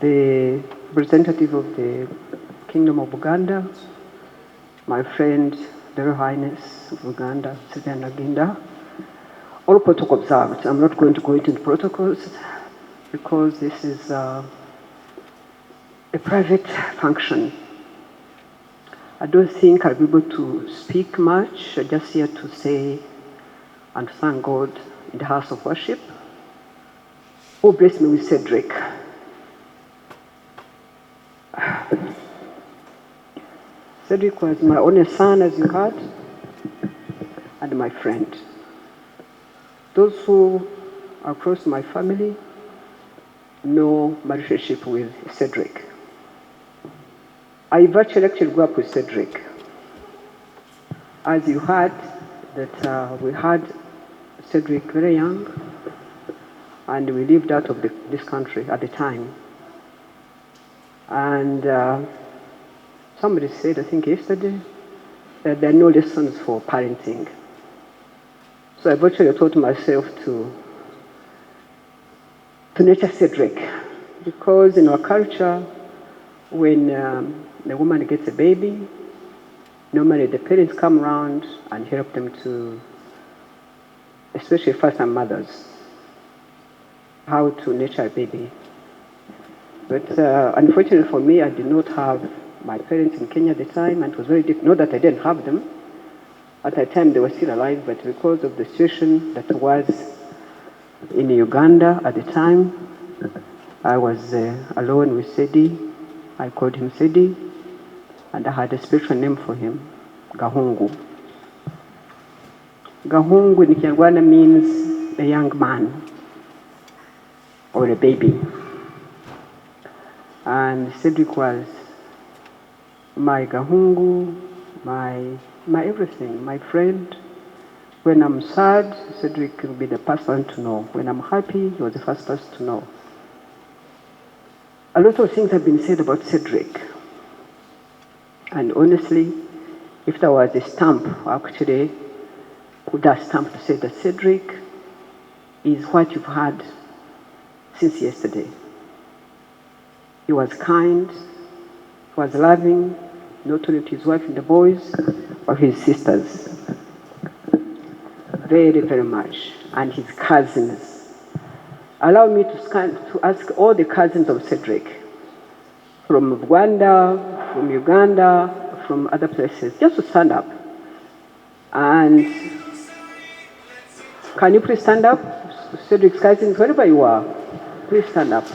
the representative of the Kingdom of Uganda, my friend, the Royal Highness of Uganda, Sylvia Ginda, all protocol observed. I'm not going to go into the protocols because this is a private function. I don't think I'll be able to speak much. I'm just here to say and thank God in the house of worship, who blessed me with Cedric. Cedric was my only son, as you heard, and my friend. Those who are close to my family know my relationship with Cedric. I virtually actually grew up with Cedric. As you heard, that we had Cedric very young, and we lived out of this country at the time. And somebody said, I think yesterday, that there are no lessons for parenting. So I virtually taught myself to nurture Cedric, because in our culture, when the woman gets a baby, normally the parents come around and help them to, especially first-time mothers, how to nurture a baby. But unfortunately for me, I did not have my parents in Kenya at the time, and it was very difficult. Not that I didn't have them. At the time, they were still alive, but because of the situation that was in Uganda at the time, I was alone with Sedi. I called him Sedi, and I had a special name for him, Gahungu. Gahungu in Kigongo means a young man or a baby. And Cedric was my Gahungu, my everything, my friend. When I'm sad, Cedric will be the person to know. When I'm happy, he was the first person to know. A lot of things have been said about Cedric. And honestly, if there was a stamp, actually, put that stamp to say that Cedric is what you've had since yesterday. He was kind, he was loving, not only to his wife and the boys, but his sisters. Very, very much. And his cousins. Allow me to ask all the cousins of Cedric, from Rwanda, from Uganda, from other places, just to stand up. And can you please stand up? Cedric's cousins, wherever you are, please stand up.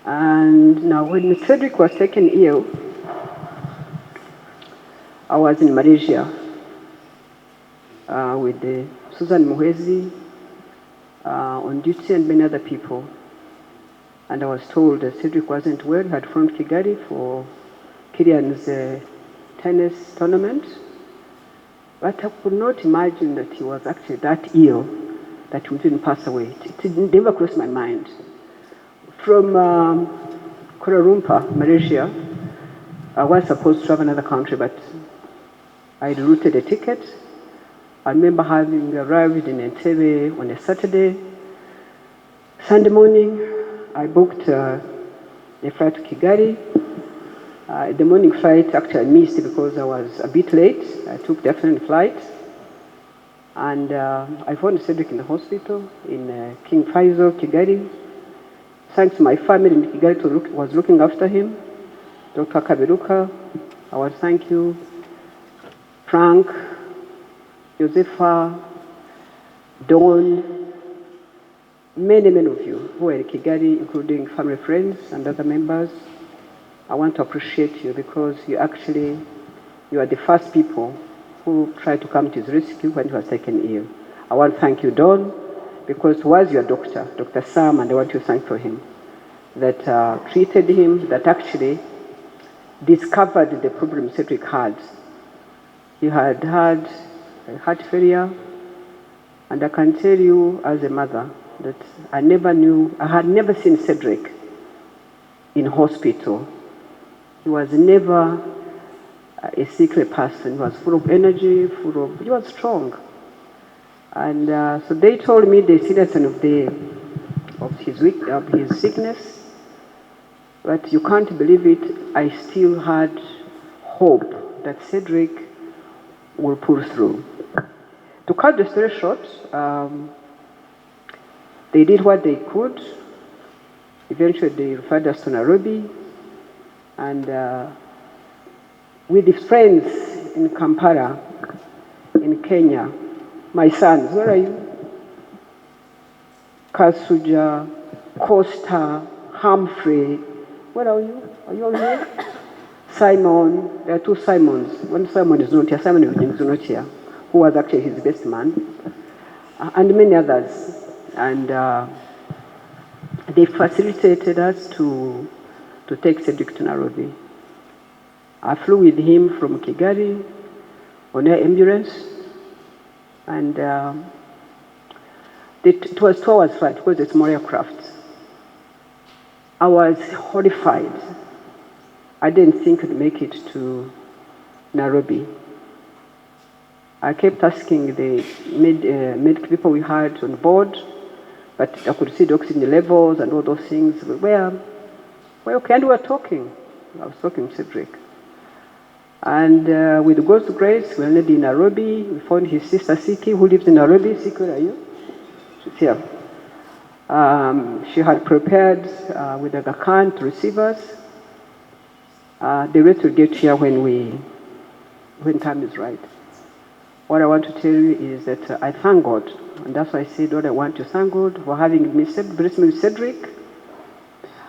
And now when Cedric was taken ill, I was in Malaysia with Susan Muhezi on duty and many other people. And I was told that Cedric wasn't well, he had flown Kigali for Kilian's tennis tournament. But I could not imagine that he was actually that ill that he wouldn't pass away. It never crossed my mind. From Kuala Lumpur, Malaysia, I was supposed to travel another country, but I routed a ticket. I remember having arrived in Entebbe on a Saturday. Sunday morning, I booked a flight to Kigali. The morning flight actually I missed because I was a bit late. I took the afternoon flight. And I found Cedric in the hospital in King Faisal, Kigali. Thanks to my family in Kigali who was looking after him. Dr. Kaberuka, I want to thank you. Frank, Josefa, Dawn, many of you who are in Kigali, including family, friends, and other members. I want to appreciate you because you are the first people who tried to come to his rescue when he was taken ill. I want to thank you, Dawn, because he was your doctor, Dr. Sam, and I want to thank for him, that treated him, that actually discovered the problem Cedric had. He had had a heart failure, and I can tell you as a mother that I had never seen Cedric in hospital. He was never a secret person. He was full of energy, he was strong. And so they told me the seriousness of his sickness, but you can't believe it, I still had hope that Cedric will pull through. To cut the story short, they did what they could. Eventually, they referred us to Nairobi, and with his friends in Kampala, in Kenya, my sons, where are you? Kasuja, Costa, Humphrey, where are you? Are you all here? Simon, there are two Simons. One Simon is not here, Simon is not here, who was actually his best man, and many others. And they facilitated us to take Cedric to Nairobi. I flew with him from Kigali on air ambulance, and it was 2 hours flight because it's more aircraft. I was horrified. I didn't think I'd make it to Nairobi. I kept asking the medical people we had on board, but I could see the oxygen levels and all those things. But well, okay, and we were talking. I was talking to Cedric. And with God's grace, we landed in Nairobi. We found his sister Siki, who lives in Nairobi. Siki, where are you? She's here. She had prepared with Aga Khan to receive us. The rest will get here when time is right. What I want to tell you is that I thank God, and that's why I said what I want to thank God for having blessed me with Cedric,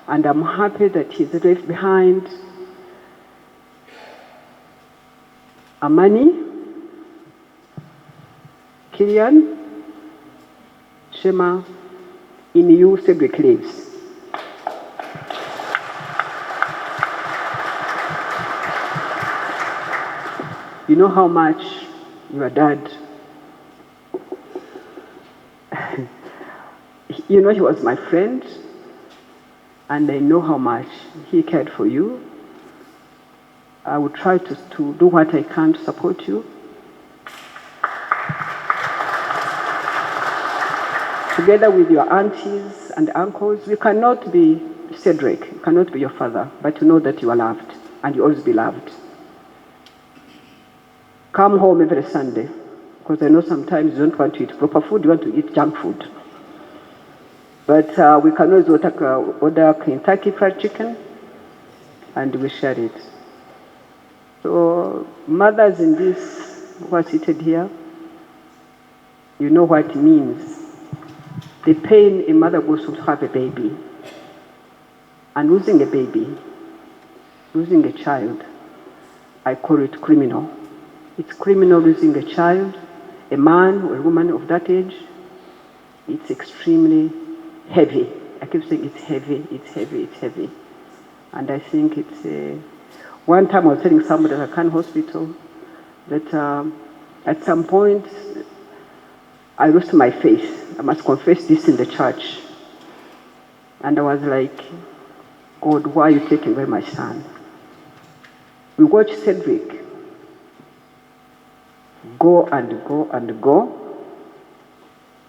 and I'm happy that he's left behind Amani, Kilian, Shema, in you, Cedric lives. You know how much your dad, you know, he was my friend, and I know how much he cared for you. I will try to do what I can to support you. Together with your aunties and uncles, we cannot be Cedric, cannot be your father, but you know that you are loved, and you always be loved. Come home every Sunday, because I know sometimes you don't want to eat proper food, you want to eat junk food. But we can always order Kentucky Fried Chicken, and we share it. So mothers in this who are seated here, you know what it means. The pain a mother goes through to have a baby. And losing a baby, losing a child, I call it criminal. It's criminal losing a child, a man or a woman of that age. It's extremely heavy. I keep saying it's heavy, it's heavy, it's heavy. And I think it's one time I was telling somebody at a Khan hospital that at some point I lost my faith. I must confess this in the church. And I was like, God, why are you taking away my son? We watched Cedric go and go and go.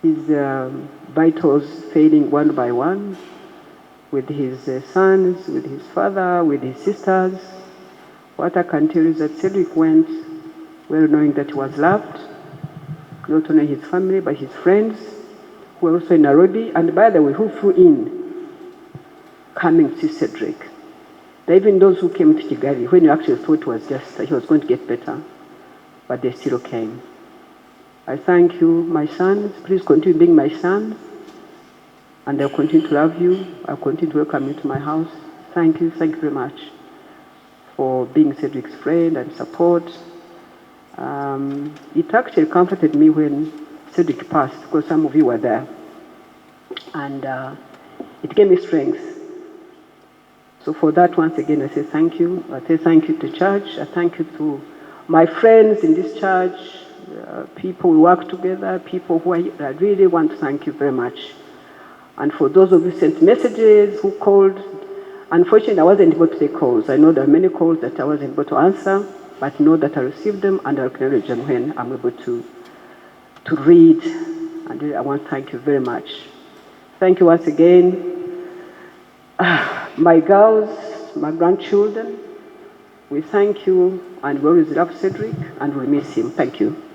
His vitals fading one by one, with his sons, with his father, with his sisters. What I can tell you is that Cedric went well knowing that he was loved, not only his family, but his friends, who were also in Nairobi, and by the way, who flew in, coming to see Cedric. Even those who came to Kigali, when you actually thought it was just he was going to get better, but they still came. I thank you, my sons. Please continue being my sons, and I'll continue to love you. I'll continue to welcome you to my house. Thank you very much for being Cedric's friend and support. It actually comforted me when Cedric passed, because some of you were there, and it gave me strength. So for that, once again, I say thank you. I say thank you to church. I thank you to my friends in this church, people who work together, people who I really want to thank you very much. And for those of you who sent messages, who called, unfortunately, I wasn't able to take calls. I know there are many calls that I wasn't able to answer. but know that I received them and I'll acknowledge them when I'm able to read. And I want to thank you very much. Thank you once again. My girls, my grandchildren, we thank you and we always love Cedric and we'll miss him. Thank you.